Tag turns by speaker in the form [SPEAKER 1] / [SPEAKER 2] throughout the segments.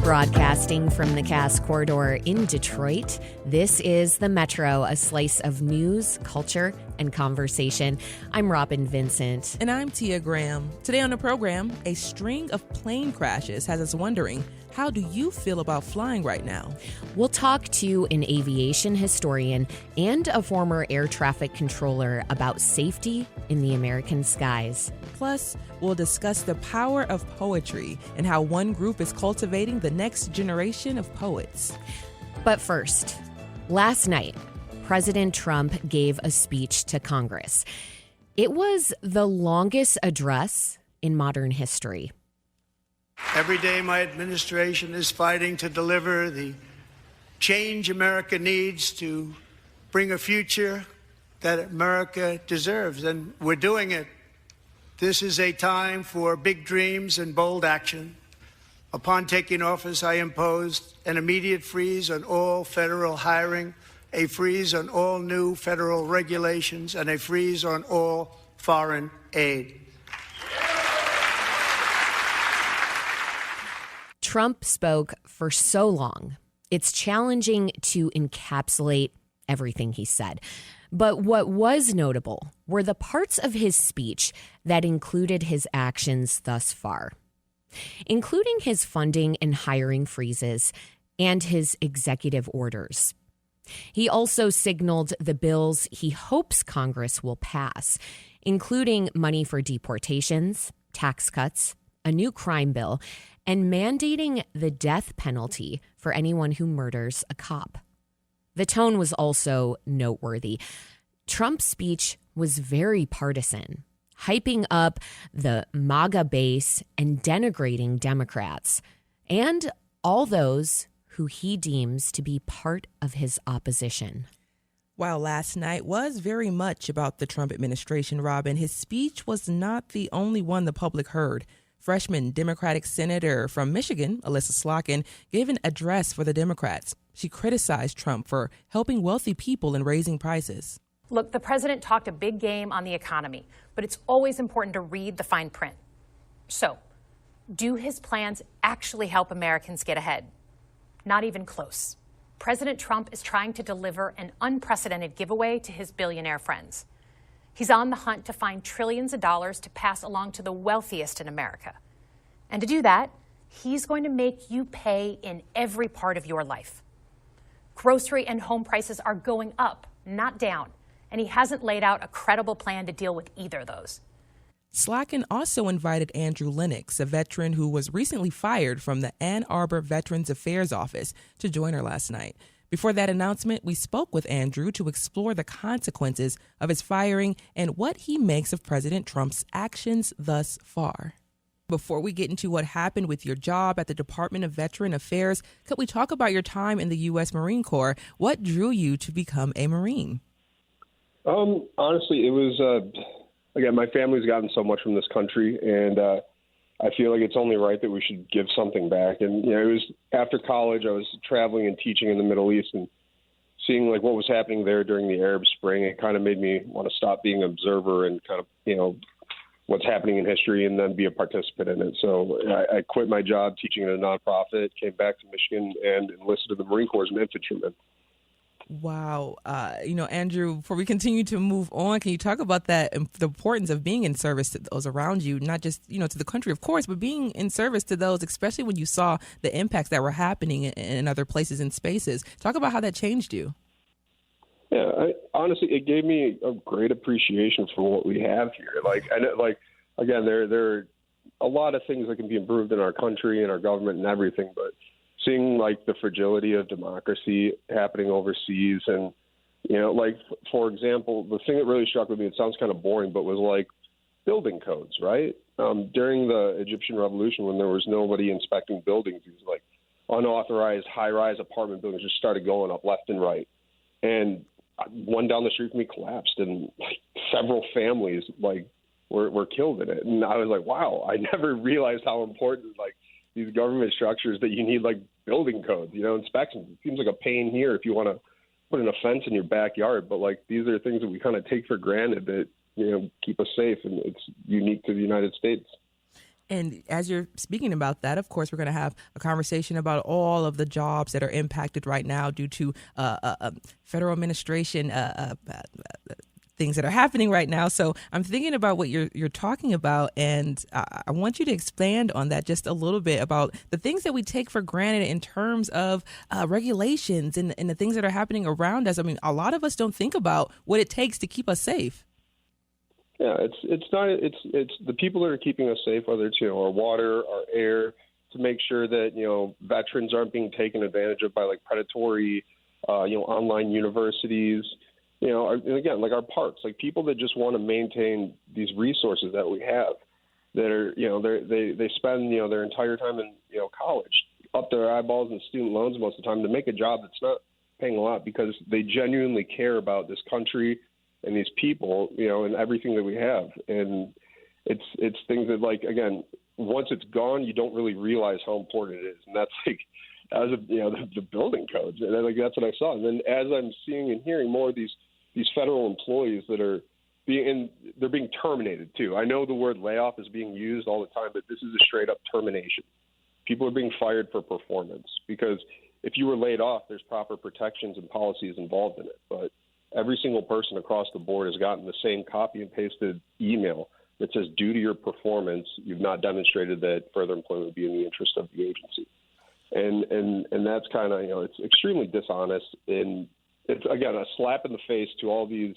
[SPEAKER 1] Broadcasting from the Cass Corridor in Detroit, this is The Metro, a slice of news, culture, and conversation. I'm Robin Vincent.
[SPEAKER 2] And I'm Tia Graham. Today on the program, a string of plane crashes has us wondering, how do you feel about flying right now?
[SPEAKER 1] We'll talk to an aviation historian and a former air traffic controller about safety in the American skies.
[SPEAKER 2] Plus, we'll discuss the power of poetry and how one group is cultivating the next generation of poets.
[SPEAKER 1] But first, last night, President Trump gave a speech to Congress. It was the longest address in modern history.
[SPEAKER 3] Every day, my administration is fighting to deliver the change America needs to bring a future that America deserves, and we're doing it. This is a time for big dreams and bold action. Upon taking office, I imposed an immediate freeze on all federal hiring, a freeze on all new federal regulations, and a freeze on all foreign aid.
[SPEAKER 1] Trump spoke for so long, it's challenging to encapsulate everything he said. But what was notable were the parts of his speech that included his actions thus far, including his funding and hiring freezes and his executive orders. He also signaled the bills he hopes Congress will pass, including money for deportations, tax cuts, a new crime bill, and mandating the death penalty for anyone who murders a cop. The tone was also noteworthy. Trump's speech was very partisan, hyping up the MAGA base and denigrating Democrats and all those who he deems to be part of his opposition.
[SPEAKER 2] While last night was very much about the Trump administration, Robin, his speech was not the only one the public heard. Freshman Democratic Senator from Michigan, Alyssa Slotkin, gave an address for the Democrats. She criticized Trump for helping wealthy people and raising prices.
[SPEAKER 4] Look, the president talked a big game on the economy, but it's always important to read the fine print. So, do his plans actually help Americans get ahead? Not even close. President Trump is trying to deliver an unprecedented giveaway to his billionaire friends. He's on the hunt to find trillions of dollars to pass along to the wealthiest in America. And to do that, he's going to make you pay in every part of your life. Grocery and home prices are going up, not down, and he hasn't laid out a credible plan to deal with either of those.
[SPEAKER 2] Slotkin also invited Andrew Lennox, a veteran who was recently fired from the Ann Arbor Veterans Affairs Office, to join her last night. Before that announcement, we spoke with Andrew to explore the consequences of his firing and what he makes of President Trump's actions thus far. Before we get into what happened with your job at the Department of Veteran Affairs, could we talk about your time in the U.S. Marine Corps? What drew you to become a Marine?
[SPEAKER 5] Honestly, it was, again, my family's gotten so much from this country, and I feel like it's only right that we should give something back. And, it was after college, I was traveling and teaching in the Middle East and seeing like what was happening there during the Arab Spring. It kind of made me want to stop being an observer and kind of, what's happening in history and then be a participant in it. So I quit my job teaching at a nonprofit, came back to Michigan and enlisted in the Marine Corps as an infantryman.
[SPEAKER 2] Wow. Andrew, before we continue to move on, can you talk about that, the importance of being in service to those around you, not just, to the country, of course, but being in service to those, especially when you saw the impacts that were happening in other places and spaces. Talk about how that changed you.
[SPEAKER 5] Yeah, honestly, it gave me a great appreciation for what we have here. Again, there are a lot of things that can be improved in our country and our government and everything, but seeing like the fragility of democracy happening overseas and, for example, the thing that really struck with me, it sounds kind of boring, but was like building codes, right? During the Egyptian Revolution, when there was nobody inspecting buildings, these like unauthorized high-rise apartment buildings just started going up left and right. And one down the street from me collapsed, and like several families were killed in it. And I was like, wow, I never realized how important like these government structures that you need like building codes, inspections. It seems like a pain here if you want to put in a fence in your backyard, but like these are things that we kind of take for granted that keep us safe, and it's unique to the United States.
[SPEAKER 2] And as you're speaking about that, of course, we're going to have a conversation about all of the jobs that are impacted right now due to federal administration things that are happening right now. So I'm thinking about what you're talking about, and I want you to expand on that just a little bit about the things that we take for granted in terms of regulations and the things that are happening around us. I mean, a lot of us don't think about what it takes to keep us safe.
[SPEAKER 5] Yeah, it's the people that are keeping us safe, whether it's our water, our air, to make sure that veterans aren't being taken advantage of by like predatory online universities. And again, like our parks, like people that just want to maintain these resources that we have that are, they spend, their entire time in, college up their eyeballs in student loans most of the time to make a job that's not paying a lot because they genuinely care about this country and these people, and everything that we have. And it's things that, like, again, once it's gone, you don't really realize how important it is. And that's like, as of, the building codes. And that's what I saw. And then as I'm seeing and hearing more of these federal employees that are they're being terminated too. I know the word layoff is being used all the time, but this is a straight up termination. People are being fired for performance because if you were laid off, there's proper protections and policies involved in it. But every single person across the board has gotten the same copy and pasted email that says, due to your performance, you've not demonstrated that further employment would be in the interest of the agency. And that's kind of, it's extremely dishonest. And it's, again, a slap in the face to all these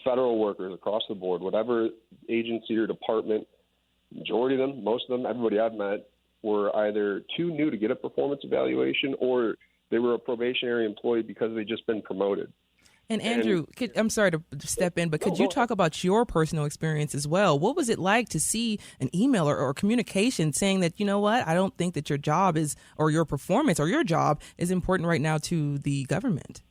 [SPEAKER 5] federal workers across the board, whatever agency or department. Majority of them, most of them, everybody I've met were either too new to get a performance evaluation or they were a probationary employee because they'd just been promoted.
[SPEAKER 2] And Andrew, I'm sorry to step in, but could you talk about your personal experience as well? What was it like to see an email or communication saying that, you know what, I don't think that your job is, or your performance or your job is important right now to the government?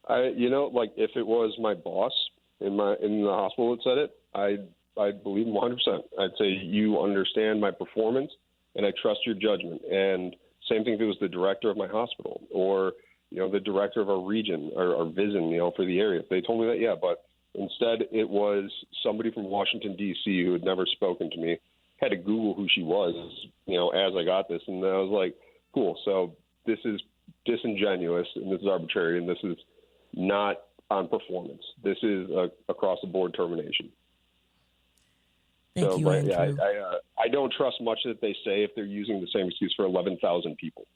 [SPEAKER 5] Like if it was my boss in the hospital that said it, I'd believe him 100%. I'd say, you understand my performance and I trust your judgment. And same thing if it was the director of my hospital or the director of our region or our VISN, for the area. If they told me that, yeah, but instead it was somebody from Washington, D.C. who had never spoken to me, had to Google who she was, as I got this. And I was like, cool. So this is disingenuous and this is arbitrary and this is not on performance. This is across the board termination.
[SPEAKER 2] Thank you, Andrew.
[SPEAKER 5] I don't trust much that they say if they're using the same excuse for 11,000 people.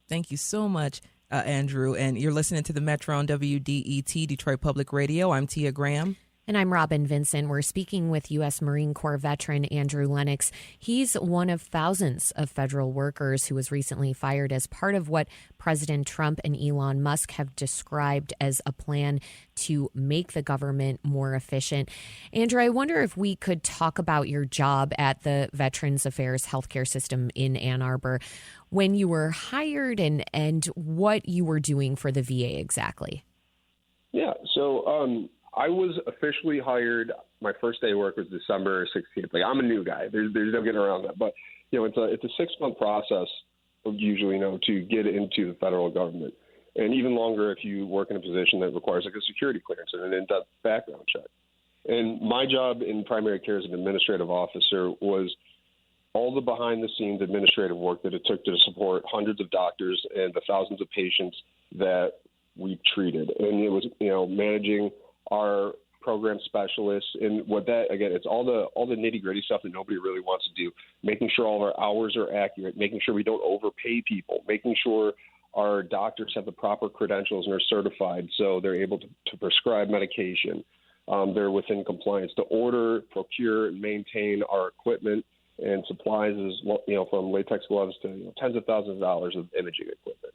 [SPEAKER 2] Thank you so much, Andrew. And you're listening to the Metro on WDET, Detroit Public Radio. I'm Tia Graham.
[SPEAKER 1] And I'm Robin Vincent. We're speaking with U.S. Marine Corps veteran Andrew Lennox. He's one of thousands of federal workers who was recently fired as part of what President Trump and Elon Musk have described as a plan to make the government more efficient. Andrew, I wonder if we could talk about your job at the Veterans Affairs healthcare system in Ann Arbor, when you were hired and what you were doing for the VA exactly.
[SPEAKER 5] Yeah, so I was officially hired. My first day of work was December 16th. Like, I'm a new guy. There's no getting around that. But it's a 6-month process usually, to get into the federal government, and even longer if you work in a position that requires like a security clearance and an in-depth background check. And my job in primary care as an administrative officer was all the behind-the-scenes administrative work that it took to support hundreds of doctors and the thousands of patients that we treated. And it was, managing our program specialists, and what that, again, it's all the nitty-gritty stuff that nobody really wants to do, making sure all of our hours are accurate, making sure we don't overpay people, making sure our doctors have the proper credentials and are certified so they're able to prescribe medication. They're within compliance to order, procure, and maintain our equipment and supplies, as from latex gloves to tens of thousands of dollars of imaging equipment.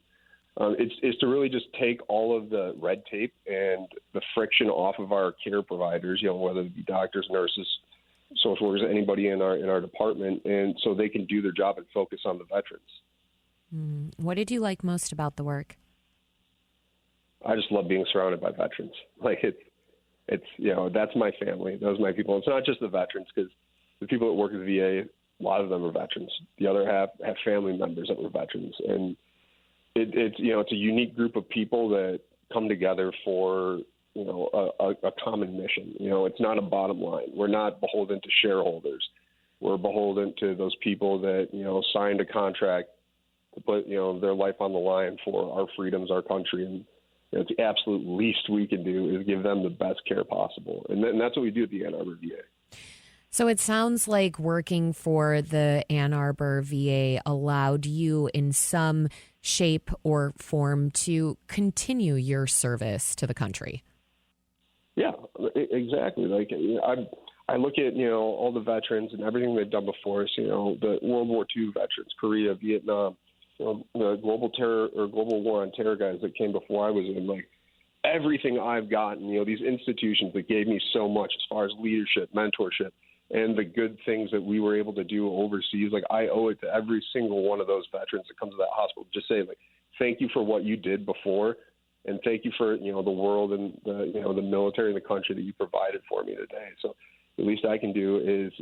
[SPEAKER 5] It's to really just take all of the red tape and the friction off of our care providers, whether it be doctors, nurses, social workers, anybody in our department, and so they can do their job and focus on the veterans.
[SPEAKER 1] What did you like most about the work?
[SPEAKER 5] I just love being surrounded by veterans. Like it's that's my family. Those are my people. It's not just the veterans, because the people that work at the VA, a lot of them are veterans. The other half have family members that were veterans, and it's a unique group of people that come together for a common mission. It's not a bottom line. We're not beholden to shareholders. we're beholden to those people that, signed a contract to put, their life on the line for our freedoms, our country. And the absolute least we can do is give them the best care possible. And that's what we do at the Ann Arbor VA.
[SPEAKER 1] So it sounds like working for the Ann Arbor VA allowed you in some shape or form to continue your service to the country.
[SPEAKER 5] Yeah, exactly. Like I look at, all the veterans and everything they've done before us, the World War II veterans, Korea, Vietnam, the global terror or global war on terror guys that came before I was in, like everything I've gotten, these institutions that gave me so much as far as leadership, mentorship, and the good things that we were able to do overseas. Like I owe it to every single one of those veterans that comes to that hospital. Just say, like, thank you for what you did before. And thank you for, the world and the military and the country that you provided for me today. So the least I can do is,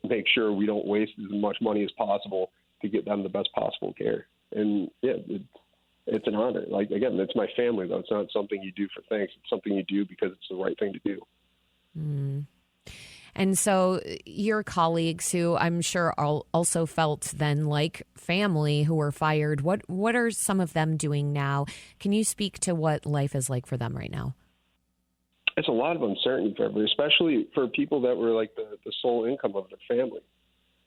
[SPEAKER 5] make sure we don't waste as much money as possible to get them the best possible care. And yeah, it's an honor. Like, again, it's my family, though. It's not something you do for thanks. It's something you do because it's the right thing to do.
[SPEAKER 1] Mm. And so your colleagues, who I'm sure also felt then like family, who were fired, what are some of them doing now? Can you speak to what life is like for them right now?
[SPEAKER 5] It's a lot of uncertainty for everybody, especially for people that were like the sole income of their family.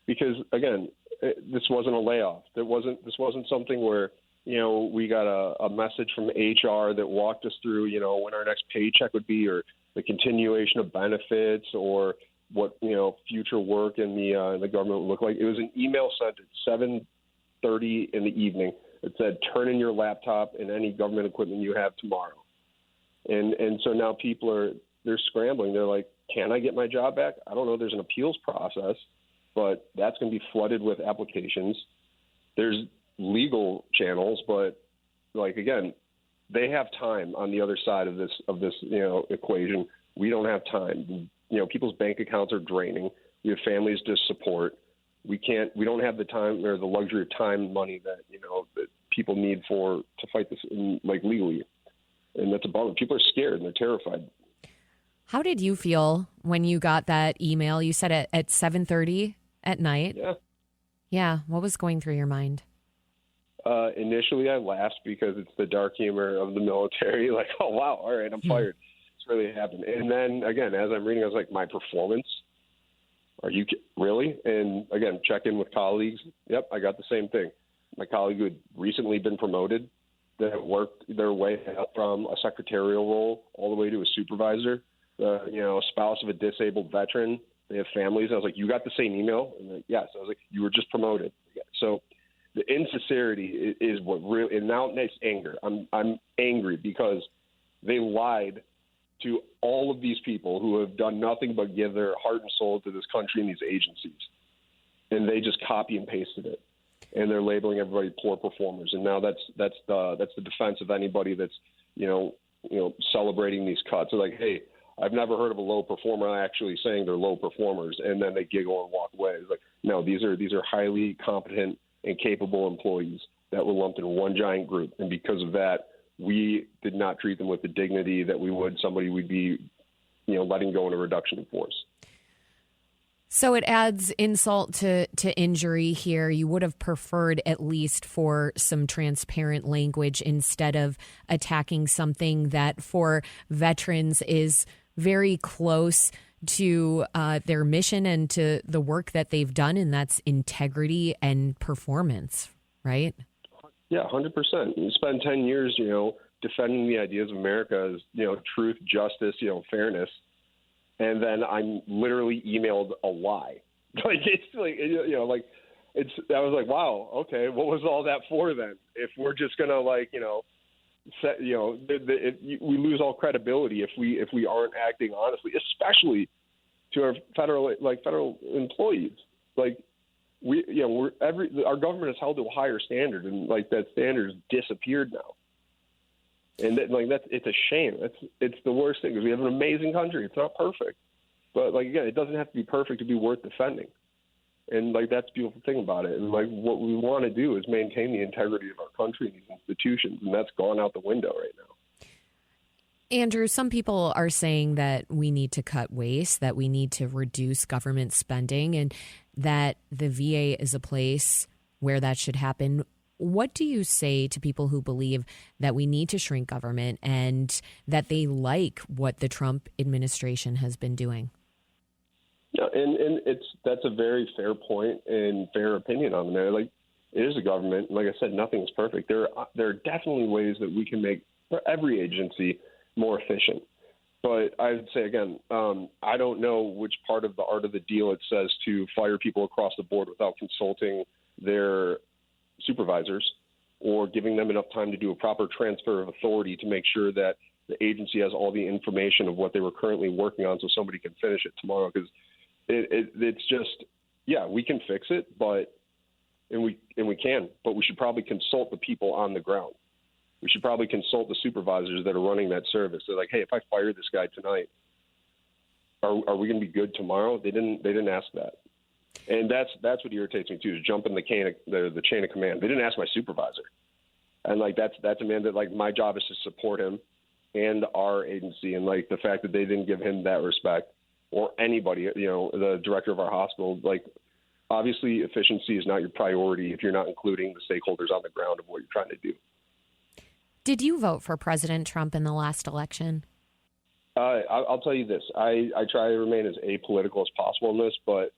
[SPEAKER 5] Because, again, this wasn't a layoff. This wasn't something where, we got a message from HR that walked us through, when our next paycheck would be, or the continuation of benefits, or what, future work in the government would look like. It was an email sent at 7:30 in the evening that said, turn in your laptop and any government equipment you have tomorrow. And so now people they're scrambling. They're like, can I get my job back? I don't know. There's an appeals process, but that's going to be flooded with applications. There's legal channels, but like, again, they have time on the other side of this equation. We don't have time. People's bank accounts are draining. We have families to support. We don't have the time or the luxury of time and money that, that people need to fight this legally. And that's a bummer. People are scared and they're terrified.
[SPEAKER 1] How did you feel when you got that email? You said at 7:30 at night.
[SPEAKER 5] Yeah.
[SPEAKER 1] Yeah. What was going through your mind?
[SPEAKER 5] Initially, I laughed because it's the dark humor of the military. Like, oh, wow. All right. I'm fired. It's really happened. And then, again, as I'm reading, I was like, my performance? Are you really? And, again, check in with colleagues. Yep, I got the same thing. My colleague who had recently been promoted, that worked their way up from a secretarial role all the way to a supervisor, spouse of a disabled veteran. They have families. I was like, you got the same email? And like, yes. I was like, you were just promoted. So the insincerity is what really, and now it's anger. I'm angry because they lied to all of these people who have done nothing but give their heart and soul to this country and these agencies. And they just copy and pasted it. And they're labeling everybody poor performers. And now that's the defense of anybody that's, celebrating these cuts. They're like, hey, I've never heard of a low performer actually saying they're low performers, and then they giggle and walk away. It's like, no, these are highly competent and capable employees that were lumped in one giant group. And because of that, we did not treat them with the dignity that we would somebody we'd be, letting go in a reduction in force.
[SPEAKER 1] So it adds insult to injury here. You would have preferred at least for some transparent language instead of attacking something that for veterans is very close to their mission and to the work that they've done, and that's integrity and performance, right?
[SPEAKER 5] Yeah, 100%. You spend 10 years, defending the ideas of America as, truth, justice, fairness. And then I'm literally emailed a lie. Like, it's like, I was like, wow, okay, what was all that for then? If we're just going to we lose all credibility if we aren't acting honestly, especially to our federal employees. Like, our government is held to a higher standard, and that standard has disappeared now. And it's a shame. It's the worst thing because we have an amazing country. It's not perfect, but again, it doesn't have to be perfect to be worth defending. And that's the beautiful thing about it. And what we want to do is maintain the integrity of our country and these institutions, and that's gone out the window right now.
[SPEAKER 1] Andrew, some people are saying that we need to cut waste, that we need to reduce government spending, and that the VA is a place where that should happen. What do you say to people who believe that we need to shrink government and that they like what the Trump administration has been doing?
[SPEAKER 5] Yeah, and that's a very fair point and fair opinion on there. Like, it is a government. Like I said, nothing is perfect. There are definitely ways that we can make every agency more efficient. But I would say, again, I don't know which part of the art of the deal it says to fire people across the board without consulting their supervisors or giving them enough time to do a proper transfer of authority to make sure that the agency has all the information of what they were currently working on so somebody can finish it tomorrow. Because it's just, yeah, we can fix it, and we can, but we should probably consult the people on the ground. We should probably consult the supervisors that are running that service. They're like, hey, if I fire this guy tonight, are we going to be good tomorrow? They didn't ask that. And that's what irritates me too, is jumping the chain of command. They didn't ask my supervisor. And like, that's a man that, like, my job is to support him and our agency. And like, the fact that they didn't give him that respect, or anybody, the director of our hospital, like, obviously efficiency is not your priority if you're not including the stakeholders on the ground of what you're trying to do.
[SPEAKER 1] Did you vote for President Trump in the last election?
[SPEAKER 5] I'll tell you this. I try to remain as apolitical as possible in this, but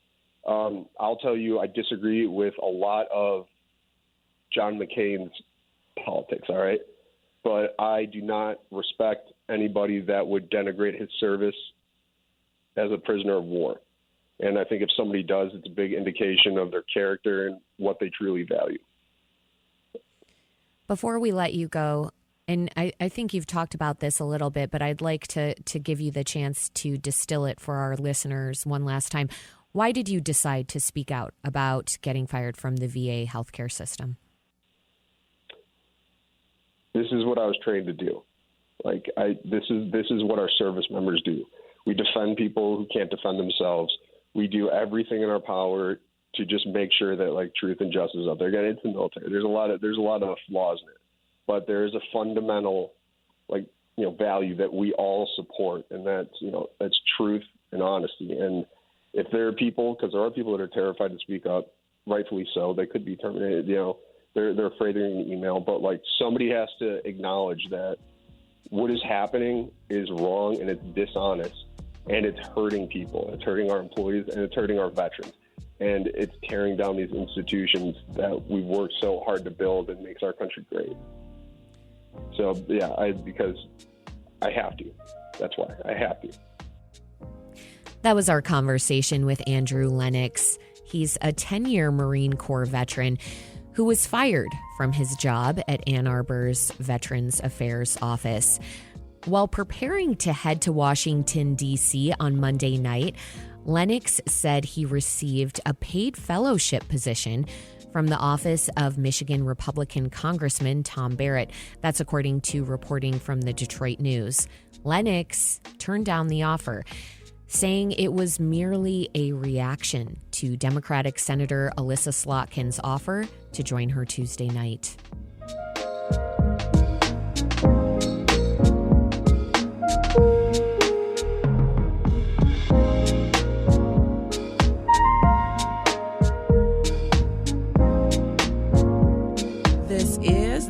[SPEAKER 5] I'll tell you I disagree with a lot of John McCain's politics, all right? But I do not respect anybody that would denigrate his service as a prisoner of war. And I think if somebody does, it's a big indication of their character and what they truly value.
[SPEAKER 1] Before we let you go, and I think you've talked about this a little bit, but I'd like to give you the chance to distill it for our listeners one last time. Why did you decide to speak out about getting fired from the VA healthcare system?
[SPEAKER 5] This is what I was trained to do. Like, this is what our service members do. We defend people who can't defend themselves. We do everything in our power to just make sure that, like, truth and justice is up there. Again, it's the military. There's a lot of flaws in it, but there is a fundamental, value that we all support, and that's truth and honesty. And if there are people, because there are people that are terrified to speak up, rightfully so, they could be terminated. They're afraid they're going to email, but like, somebody has to acknowledge that what is happening is wrong and it's dishonest and it's hurting people. It's hurting our employees and it's hurting our veterans. And it's tearing down these institutions that we've worked so hard to build and makes our country great. So, yeah, because I have to. That's why I have to.
[SPEAKER 1] That was our conversation with Andrew Lennox. He's a 10-year Marine Corps veteran who was fired from his job at Ann Arbor's Veterans Affairs Office. While preparing to head to Washington, D.C. on Monday night, Lennox said he received a paid fellowship position from the office of Michigan Republican Congressman Tom Barrett. That's according to reporting from the Detroit News. Lennox turned down the offer, saying it was merely a reaction to Democratic Senator Alyssa Slotkin's offer to join her Tuesday night.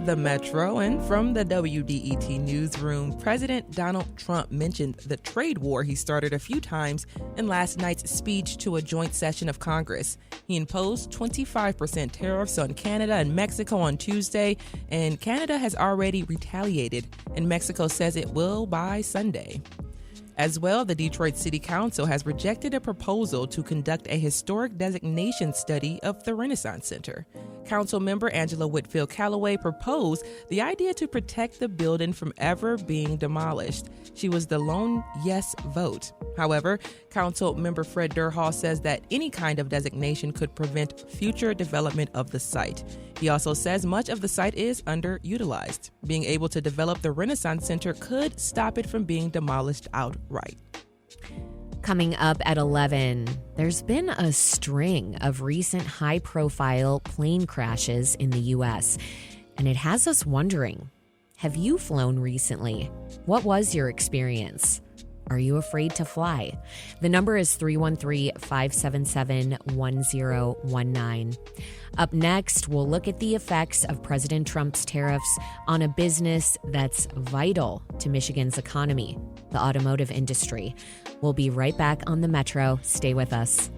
[SPEAKER 2] The Metro, and from the WDET newsroom, President Donald Trump mentioned the trade war he started a few times in last night's speech to a joint session of Congress. He imposed 25% tariffs on Canada and Mexico on Tuesday, and Canada has already retaliated, and Mexico says it will by Sunday. As well, the Detroit City Council has rejected a proposal to conduct a historic designation study of the Renaissance Center. Council member Angela Whitfield Calloway proposed the idea to protect the building from ever being demolished. She was the lone yes vote. However, Council member Fred Durhall says that any kind of designation could prevent future development of the site. He also says much of the site is underutilized. Being able to develop the Renaissance Center could stop it from being demolished outright.
[SPEAKER 1] Coming up at 11, there's been a string of recent high-profile plane crashes in the U.S., and it has us wondering, Have you flown recently? What was your experience? Are you afraid to fly? The number is 313-577-1019. Up next, we'll look at the effects of President Trump's tariffs on a business that's vital to Michigan's economy, the automotive industry. We'll be right back on the Metro. Stay with us.